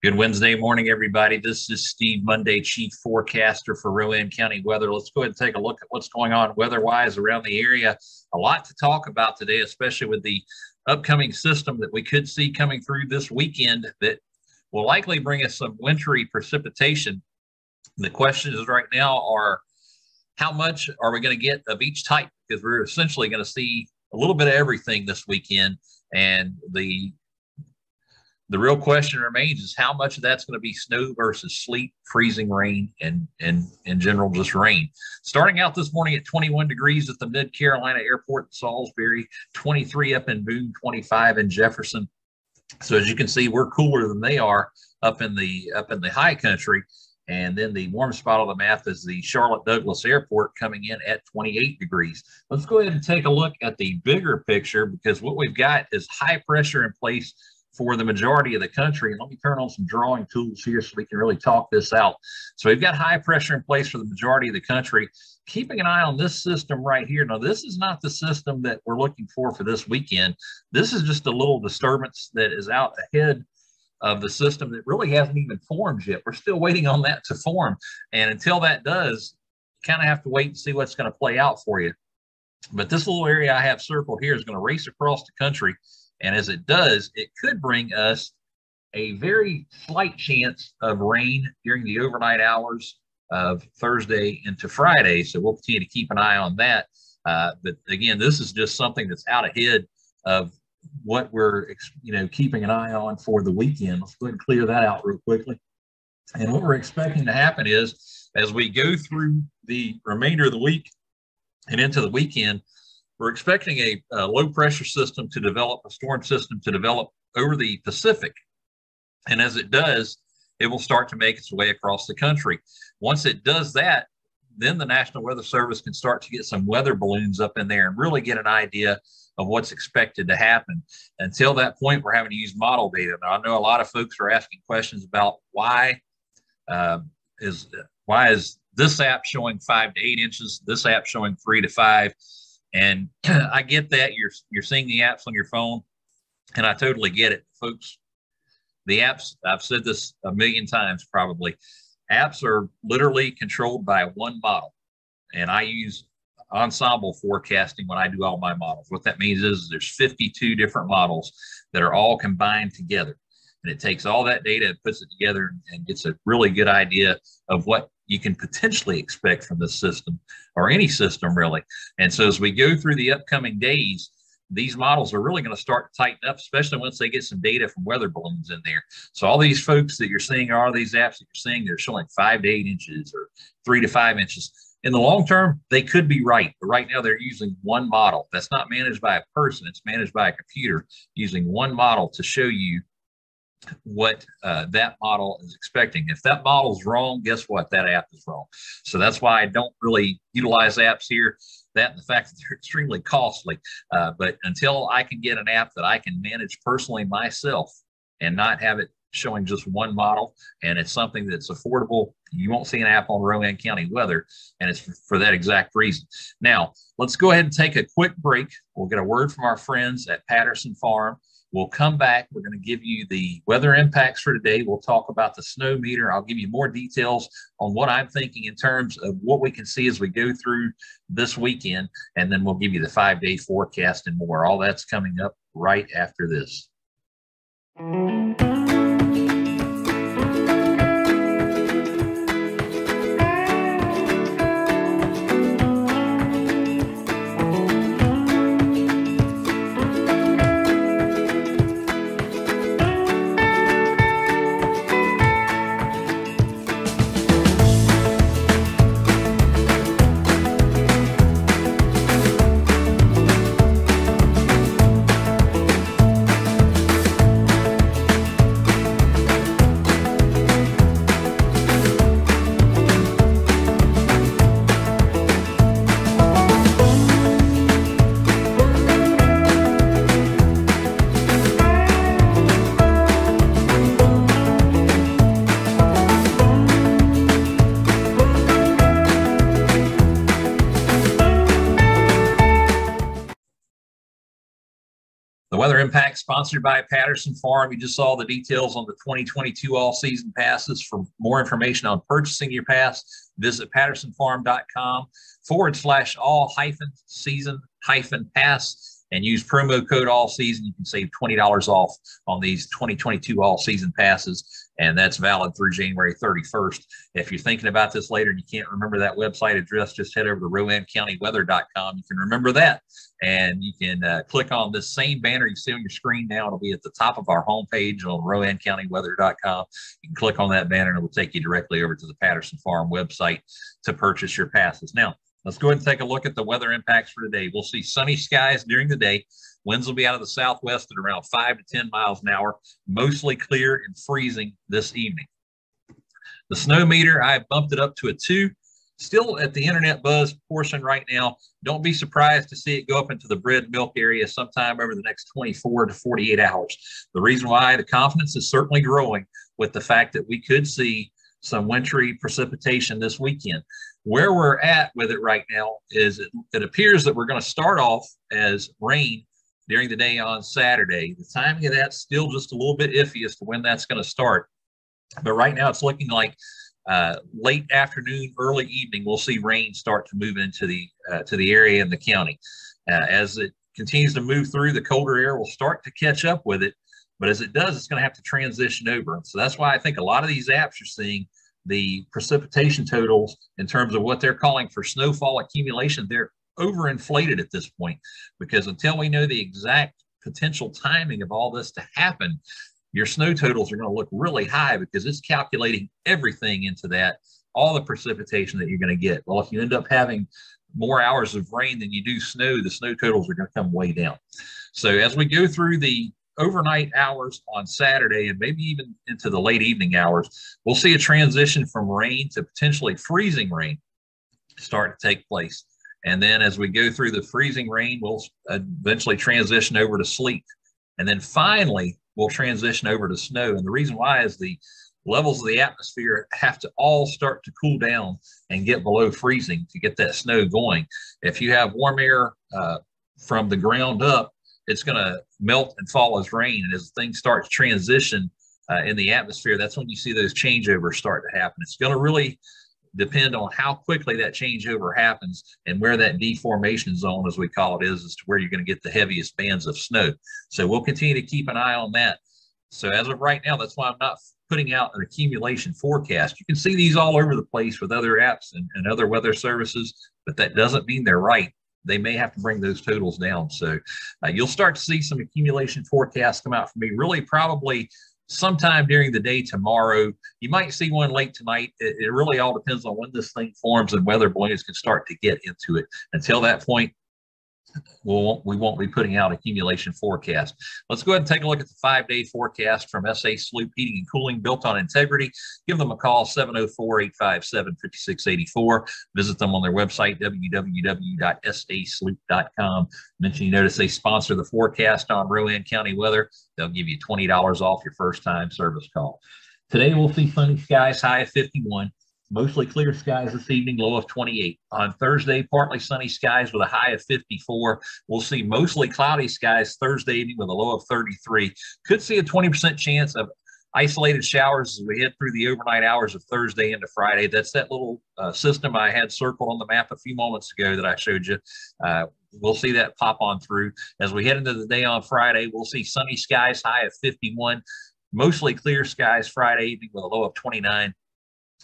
Good Wednesday morning, everybody. This is Steve Monday, Chief Forecaster for Rowan County Weather. Let's go ahead and take a look at what's going on weather-wise around the area. A lot to talk about today, especially with the upcoming system that we could see coming through this weekend that will likely bring us some wintry precipitation. The questions right now are, how much are we going to get of each type? Because we're essentially going to see a little bit of everything this weekend, and the real question remains is how much of that's going to be snow versus sleet, freezing rain, and in general just rain. Starting out this morning at 21 degrees at the Mid-Carolina Airport in Salisbury, 23 up in Boone, 25 in Jefferson. So as you can see, we're cooler than they are up in the high country. And then the warm spot on the map is the Charlotte Douglas Airport coming in at 28 degrees. Let's go ahead and take a look at the bigger picture, because what we've got is high pressure in place for the majority of the country. And let me turn on some drawing tools here so we can really talk this out. So we've got high pressure in place for the majority of the country. Keeping an eye on this system right here. Now, this is not the system that we're looking for this weekend. This is just a little disturbance that is out ahead of the system that really hasn't even formed yet. We're still waiting on that to form. And until that does, you kind of have to wait and see what's going to play out for you. But this little area I have circled here is going to race across the country. And as it does, it could bring us a very slight chance of rain during the overnight hours of Thursday into Friday. So we'll continue to keep an eye on that. But again, this is just something that's out ahead of what we're keeping an eye on for the weekend. Let's go ahead and clear that out real quickly. And what we're expecting to happen is, as we go through the remainder of the week and into the weekend, we're expecting a low pressure system to develop, a storm system to develop over the Pacific. And as it does, it will start to make its way across the country. Once it does that, then the National Weather Service can start to get some weather balloons up in there and really get an idea of what's expected to happen. Until that point, we're having to use model data. Now, I know a lot of folks are asking questions about why is this app showing 5 to 8 inches, this app showing 3 to 5. And I get that you're seeing the apps on your phone, and I totally get it, folks. The apps, I've said this a million times probably, apps are literally controlled by one model. And I use ensemble forecasting when I do all my models. What that means is there's 52 different models that are all combined together. And it takes all that data and puts it together and gets a really good idea of what you can potentially expect from this system, or any system really. And so as we go through the upcoming days, these models are really going to start to tighten up, especially once they get some data from weather balloons in there. So all these folks that you're seeing, all these apps that you're seeing, they're showing 5 to 8 inches or 3 to 5 inches. In the long term, they could be right. But right now they're using one model. That's not managed by a person. It's managed by a computer using one model to show you what that model is expecting. If that model's wrong, guess what? That app is wrong. So that's why I don't really utilize apps here. That and the fact that they're extremely costly. But until I can get an app that I can manage personally myself and not have it showing just one model, and it's something that's affordable, you won't see an app on Rowan County Weather, and it's for that exact reason. Now, let's go ahead and take a quick break. We'll get a word from our friends at Patterson Farm. We'll come back. We're going to give you the weather impacts for today. We'll talk about the snow meter. I'll give you more details on what I'm thinking in terms of what we can see as we go through this weekend. And then we'll give you the 5-day forecast and more. All that's coming up right after this. The Weather Impact sponsored by Patterson Farm. You just saw the details on the 2022 all-season passes. For more information on purchasing your pass, visit pattersonfarm.com/all-season-pass and use promo code all season. You can save $20 off on these 2022 all season passes, and that's valid through January 31st. If you're thinking about this later and you can't remember that website address, just head over to RowanCountyWeather.com. You can remember that, and you can click on this same banner you see on your screen now. It'll be at the top of our homepage on RowanCountyWeather.com. You can click on that banner and it will take you directly over to the Patterson Farm website to purchase your passes. Now, let's go ahead and take a look at the weather impacts for today. We'll see sunny skies during the day. Winds will be out of the southwest at around 5 to 10 miles an hour, mostly clear and freezing this evening. The snow meter, I bumped it up to a 2. Still at the internet buzz portion right now. Don't be surprised to see it go up into the bread and milk area sometime over the next 24 to 48 hours. The reason why, the confidence is certainly growing with the fact that we could see some wintry precipitation this weekend. Where we're at with it right now is it appears that we're going to start off as rain during the day on Saturday. The timing of that's still just a little bit iffy as to when that's going to start. But right now it's looking like late afternoon, early evening, we'll see rain start to move into the area in the county. As it continues to move through, the colder air will start to catch up with it. But as it does, it's going to have to transition over. So that's why I think a lot of these apps are seeing the precipitation totals in terms of what they're calling for snowfall accumulation. They're overinflated at this point, because until we know the exact potential timing of all this to happen, your snow totals are going to look really high, because it's calculating everything into that, all the precipitation that you're going to get. Well, if you end up having more hours of rain than you do snow, the snow totals are going to come way down. So as we go through the overnight hours on Saturday and maybe even into the late evening hours, we'll see a transition from rain to potentially freezing rain start to take place. And then as we go through the freezing rain, we'll eventually transition over to sleet. And then finally, we'll transition over to snow. And the reason why is the levels of the atmosphere have to all start to cool down and get below freezing to get that snow going. If you have warm air from the ground up, it's going to melt and fall as rain. And as things start to transition in the atmosphere, that's when you see those changeovers start to happen. It's going to really depend on how quickly that changeover happens and where that deformation zone, as we call it, is as to where you're going to get the heaviest bands of snow. So we'll continue to keep an eye on that. So as of right now, that's why I'm not putting out an accumulation forecast. You can see these all over the place with other apps and other weather services, but that doesn't mean they're right. They may have to bring those totals down. So you'll start to see some accumulation forecasts come out for me, really probably sometime during the day tomorrow. You might see one late tonight. It really all depends on when this thing forms and whether buoys can start to get into it. Until that point, we won't be putting out accumulation forecast. Let's go ahead and take a look at the 5-day forecast from SA Sloop Heating and Cooling, built on integrity. Give them a call, 704-857-5684. Visit them on their website, www.sasloop.com. Mention you notice they sponsor the forecast on Rowan County Weather. They'll give you $20 off your first-time service call. Today we'll see sunny skies, high of 51. Mostly clear skies this evening, low of 28. On Thursday, partly sunny skies with a high of 54. We'll see mostly cloudy skies Thursday evening with a low of 33. Could see a 20% chance of isolated showers as we head through the overnight hours of Thursday into Friday. That's that little system I had circled on the map a few moments ago that I showed you. We'll see that pop on through. As we head into the day on Friday, we'll see sunny skies, high of 51. Mostly clear skies Friday evening with a low of 29.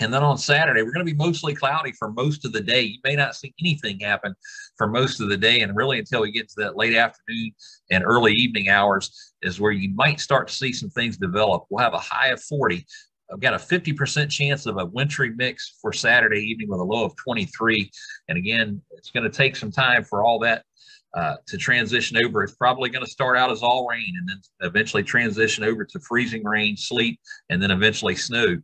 And then on Saturday, we're going to be mostly cloudy for most of the day. You may not see anything happen for most of the day, and really until we get to that late afternoon and early evening hours is where you might start to see some things develop. We'll have a high of 40. I've got a 50% chance of a wintry mix for Saturday evening with a low of 23. And again, it's going to take some time for all that to transition over. It's probably going to start out as all rain and then eventually transition over to freezing rain, sleet, and then eventually snow.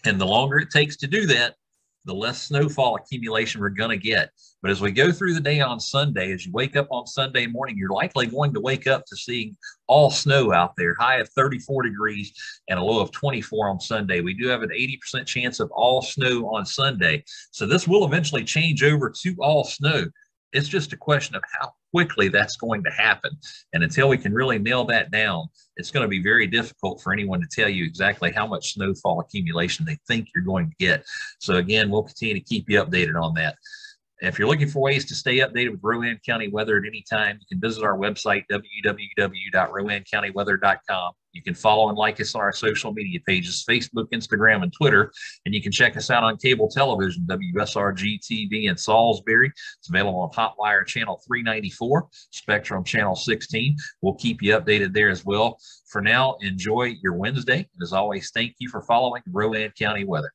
And the longer it takes to do that, the less snowfall accumulation we're going to get. But as we go through the day on Sunday, as you wake up on Sunday morning, you're likely going to wake up to seeing all snow out there, high of 34 degrees and a low of 24 on Sunday. We do have an 80% chance of all snow on Sunday. So this will eventually change over to all snow. It's just a question of how quickly that's going to happen. And until we can really nail that down, it's going to be very difficult for anyone to tell you exactly how much snowfall accumulation they think you're going to get. So again, we'll continue to keep you updated on that. If you're looking for ways to stay updated with Rowan County weather at any time, you can visit our website, www.rowancountyweather.com. You can follow and like us on our social media pages, Facebook, Instagram, and Twitter. And you can check us out on cable television, WSRG TV in Salisbury. It's available on Hotwire Channel 394, Spectrum Channel 16. We'll keep you updated there as well. For now, enjoy your Wednesday. And as always, thank you for following Rowan County weather.